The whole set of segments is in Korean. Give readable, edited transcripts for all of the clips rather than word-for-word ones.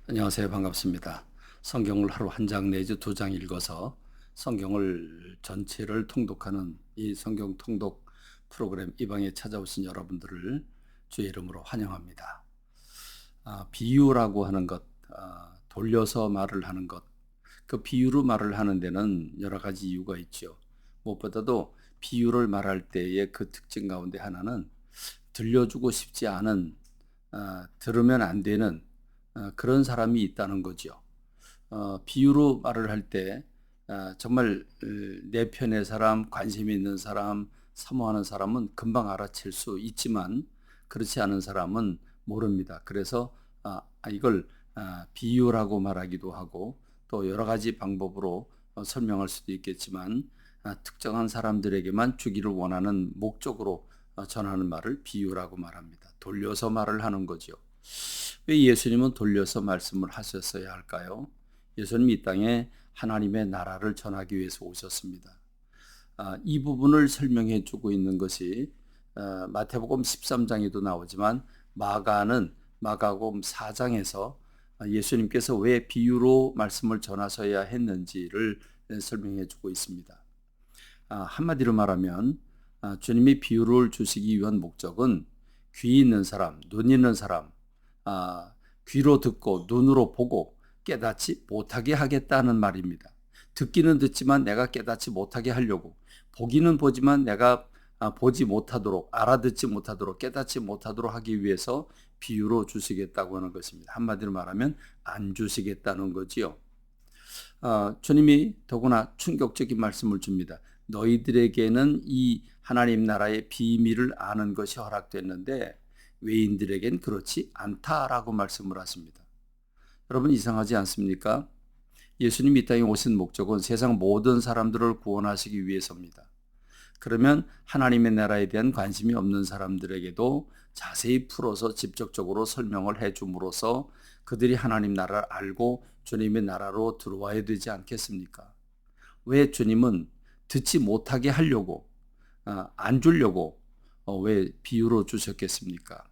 안녕하세요. 반갑습니다. 성경을 하루 한 장 내지 두 장 읽어서 성경을 전체를 통독하는 이 성경 통독 프로그램 이 방에 찾아오신 여러분들을 주의 이름으로 환영합니다. 비유라고 하는 것, 돌려서 말을 하는 것, 그 비유로 말을 하는 데는 여러 가지 이유가 있죠. 무엇보다도 비유를 말할 때의 그 특징 가운데 하나는 들려주고 싶지 않은, 들으면 안 되는 그런 사람이 있다는 거죠. 비유로 말을 할 때 정말 내 편의 사람, 관심 있는 사람, 사모하는 사람은 금방 알아챌 수 있지만 그렇지 않은 사람은 모릅니다. 그래서 이걸 비유라고 말하기도 하고 또 여러 가지 방법으로 설명할 수도 있겠지만 특정한 사람들에게만 주기를 원하는 목적으로 전하는 말을 비유라고 말합니다. 돌려서 말을 하는 거죠. 왜 예수님은 돌려서 말씀을 하셨어야 할까요? 예수님이 이 땅에 하나님의 나라를 전하기 위해서 오셨습니다. 이 부분을 설명해 주고 있는 것이 마태복음 13장에도 나오지만 마가복음 4장에서 예수님께서 왜 비유로 말씀을 전하셔야 했는지를 설명해 주고 있습니다. 한마디로 말하면 주님이 비유를 주시기 위한 목적은 귀 있는 사람, 눈 있는 사람, 귀로 듣고 눈으로 보고 깨닫지 못하게 하겠다는 말입니다. 듣기는 듣지만 내가 깨닫지 못하게 하려고, 보기는 보지만 내가 보지 못하도록, 알아듣지 못하도록, 깨닫지 못하도록 하기 위해서 비유로 주시겠다고 하는 것입니다. 한마디로 말하면 안 주시겠다는 거지요. 주님이 더구나 충격적인 말씀을 줍니다. 너희들에게는 이 하나님 나라의 비밀을 아는 것이 허락됐는데 외인들에겐 그렇지 않다라고 말씀을 하십니다. 여러분 이상하지 않습니까? 예수님이 이 땅에 오신 목적은 세상 모든 사람들을 구원하시기 위해서입니다. 그러면 하나님의 나라에 대한 관심이 없는 사람들에게도 자세히 풀어서 직접적으로 설명을 해 줌으로써 그들이 하나님 나라를 알고 주님의 나라로 들어와야 되지 않겠습니까? 왜 주님은 듣지 못하게 하려고, 안 주려고 왜 비유로 주셨겠습니까?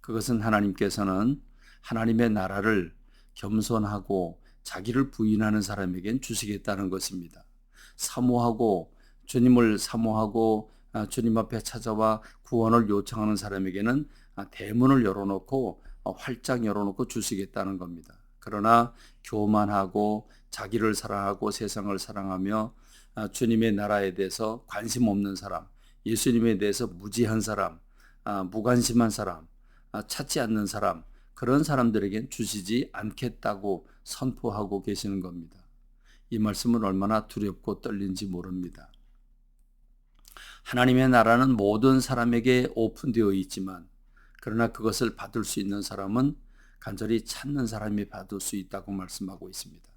그것은 하나님께서는 하나님의 나라를 겸손하고 자기를 부인하는 사람에겐 주시겠다는 것입니다. 사모하고 주님을 사모하고 주님 앞에 찾아와 구원을 요청하는 사람에게는 대문을 열어놓고 활짝 열어놓고 주시겠다는 겁니다. 그러나 교만하고 자기를 사랑하고 세상을 사랑하며 주님의 나라에 대해서 관심 없는 사람, 예수님에 대해서 무지한 사람, 무관심한 사람, 찾지 않는 사람, 그런 사람들에겐 주시지 않겠다고 선포하고 계시는 겁니다. 이 말씀은 얼마나 두렵고 떨린지 모릅니다. 하나님의 나라는 모든 사람에게 오픈되어 있지만 그러나 그것을 받을 수 있는 사람은 간절히 찾는 사람이 받을 수 있다고 말씀하고 있습니다.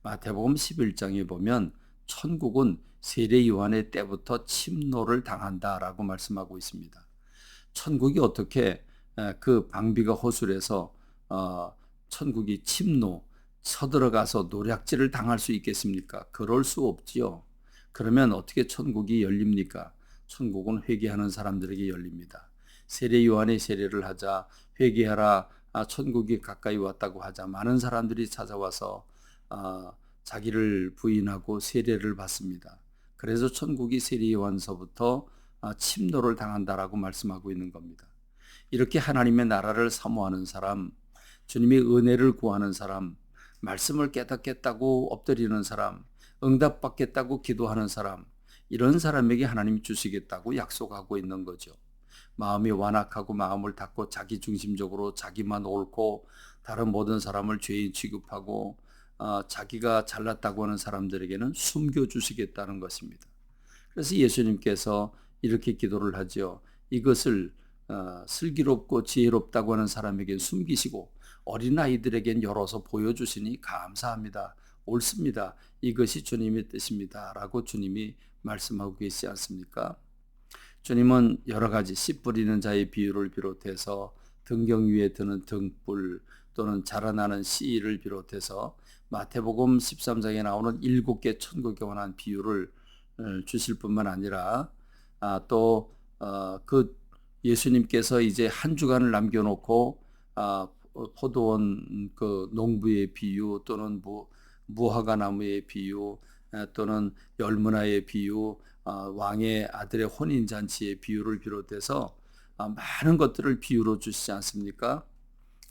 마태복음 11장에 보면 천국은 세례 요한의 때부터 침노를 당한다라고 말씀하고 있습니다. 천국이 어떻게 그 방비가 허술해서 천국이 침노, 쳐들어가서 노략질을 당할 수 있겠습니까? 그럴 수 없지요. 그러면 어떻게 천국이 열립니까? 천국은 회개하는 사람들에게 열립니다. 세례 요한이 세례를 하자 회개하라, 천국이 가까이 왔다고 하자 많은 사람들이 찾아와서 자기를 부인하고 세례를 받습니다. 그래서 천국이 세례 요한서부터 침노를 당한다라고 말씀하고 있는 겁니다. 이렇게 하나님의 나라를 사모하는 사람, 주님의 은혜를 구하는 사람, 말씀을 깨닫겠다고 엎드리는 사람, 응답받겠다고 기도하는 사람, 이런 사람에게 하나님이 주시겠다고 약속하고 있는 거죠. 마음이 완악하고 마음을 닫고 자기 중심적으로 자기만 옳고 다른 모든 사람을 죄인 취급하고 자기가 잘났다고 하는 사람들에게는 숨겨주시겠다는 것입니다. 그래서 예수님께서 이렇게 기도를 하죠. 이것을 슬기롭고 지혜롭다고 하는 사람에게 숨기시고 어린아이들에겐 열어서 보여주시니 감사합니다. 옳습니다. 이것이 주님의 뜻입니다. 라고 주님이 말씀하고 계시지 않습니까? 주님은 여러 가지 씨 뿌리는 자의 비유를 비롯해서 등경 위에 드는 등불 또는 자라나는 씨를 비롯해서 마태복음 13장에 나오는 7개 천국에 관한 비유를 주실 뿐만 아니라 또 그 예수님께서 이제 한 주간을 남겨놓고 포도원 그 농부의 비유 또는 무화과 나무의 비유 또는 열무나의 비유 왕의 아들의 혼인 잔치의 비유를 비롯해서 많은 것들을 비유로 주시지 않습니까?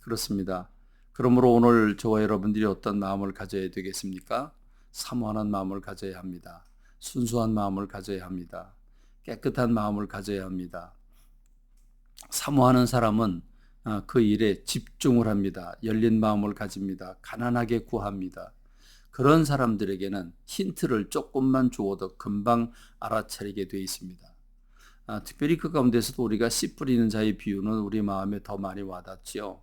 그렇습니다. 그러므로 오늘 저와 여러분들이 어떤 마음을 가져야 되겠습니까? 사모하는 마음을 가져야 합니다. 순수한 마음을 가져야 합니다. 깨끗한 마음을 가져야 합니다. 사모하는 사람은 그 일에 집중을 합니다. 열린 마음을 가집니다. 가난하게 구합니다. 그런 사람들에게는 힌트를 조금만 주어도 금방 알아차리게 되어 있습니다. 특별히 그 가운데서도 우리가 씨 뿌리는 자의 비유는 우리 마음에 더 많이 와닿지요.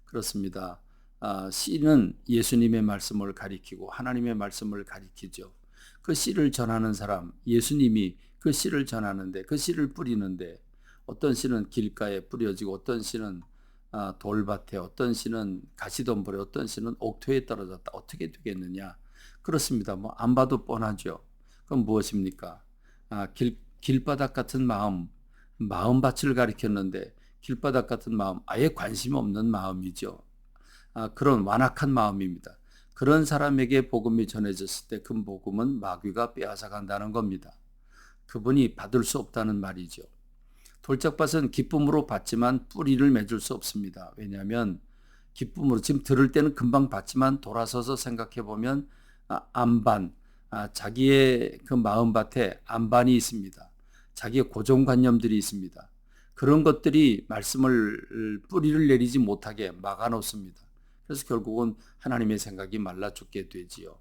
그렇습니다. 씨는 예수님의 말씀을 가리키고 하나님의 말씀을 가리키죠. 그 씨를 전하는 사람, 예수님이 그 씨를 전하는데 그 씨를 뿌리는데 어떤 씨는 길가에 뿌려지고 어떤 씨는 돌밭에, 어떤 씨는 가시덤불에, 어떤 씨는 옥토에 떨어졌다. 어떻게 되겠느냐? 그렇습니다. 뭐 안 봐도 뻔하죠. 그럼 무엇입니까? 길바닥 같은 마음밭을 가리켰는데 길바닥 같은 마음, 아예 관심 없는 마음이죠. 그런 완악한 마음입니다. 그런 사람에게 복음이 전해졌을 때 그 복음은 마귀가 빼앗아 간다는 겁니다. 그분이 받을 수 없다는 말이죠. 돌짝밭은 기쁨으로 받지만 뿌리를 맺을 수 없습니다. 왜냐하면 기쁨으로 지금 들을 때는 금방 받지만 돌아서서 생각해 보면 안반, 자기의 그 마음밭에 안반이 있습니다. 자기의 고정관념들이 있습니다. 그런 것들이 말씀을 뿌리를 내리지 못하게 막아놓습니다. 그래서 결국은 하나님의 생각이 말라 죽게 되지요.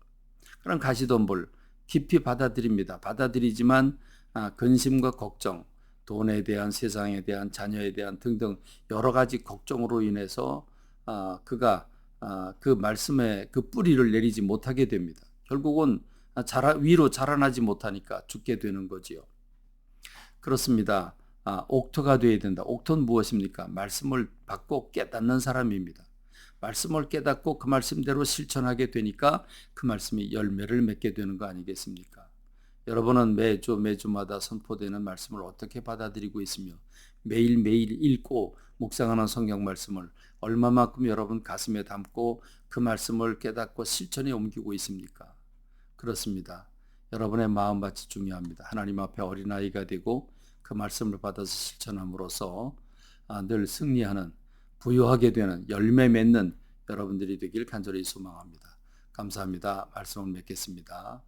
그런 가시덤불 깊이 받아들입니다. 받아들이지만 근심과 걱정, 돈에 대한, 세상에 대한, 자녀에 대한 등등 여러 가지 걱정으로 인해서 그가 그 말씀에 그 뿌리를 내리지 못하게 됩니다. 결국은 위로 자라나지 못하니까 죽게 되는 거지요. 그렇습니다. 옥토가 되어야 된다. 옥토는 무엇입니까? 말씀을 받고 깨닫는 사람입니다. 말씀을 깨닫고 그 말씀대로 실천하게 되니까 그 말씀이 열매를 맺게 되는 거 아니겠습니까? 여러분은 매주마다 선포되는 말씀을 어떻게 받아들이고 있으며 매일매일 읽고 묵상하는 성경 말씀을 얼마만큼 여러분 가슴에 담고 그 말씀을 깨닫고 실천에 옮기고 있습니까? 그렇습니다. 여러분의 마음밭이 중요합니다. 하나님 앞에 어린아이가 되고 그 말씀을 받아서 실천함으로써 늘 승리하는, 부유하게 되는, 열매 맺는 여러분들이 되길 간절히 소망합니다. 감사합니다. 말씀을 맺겠습니다.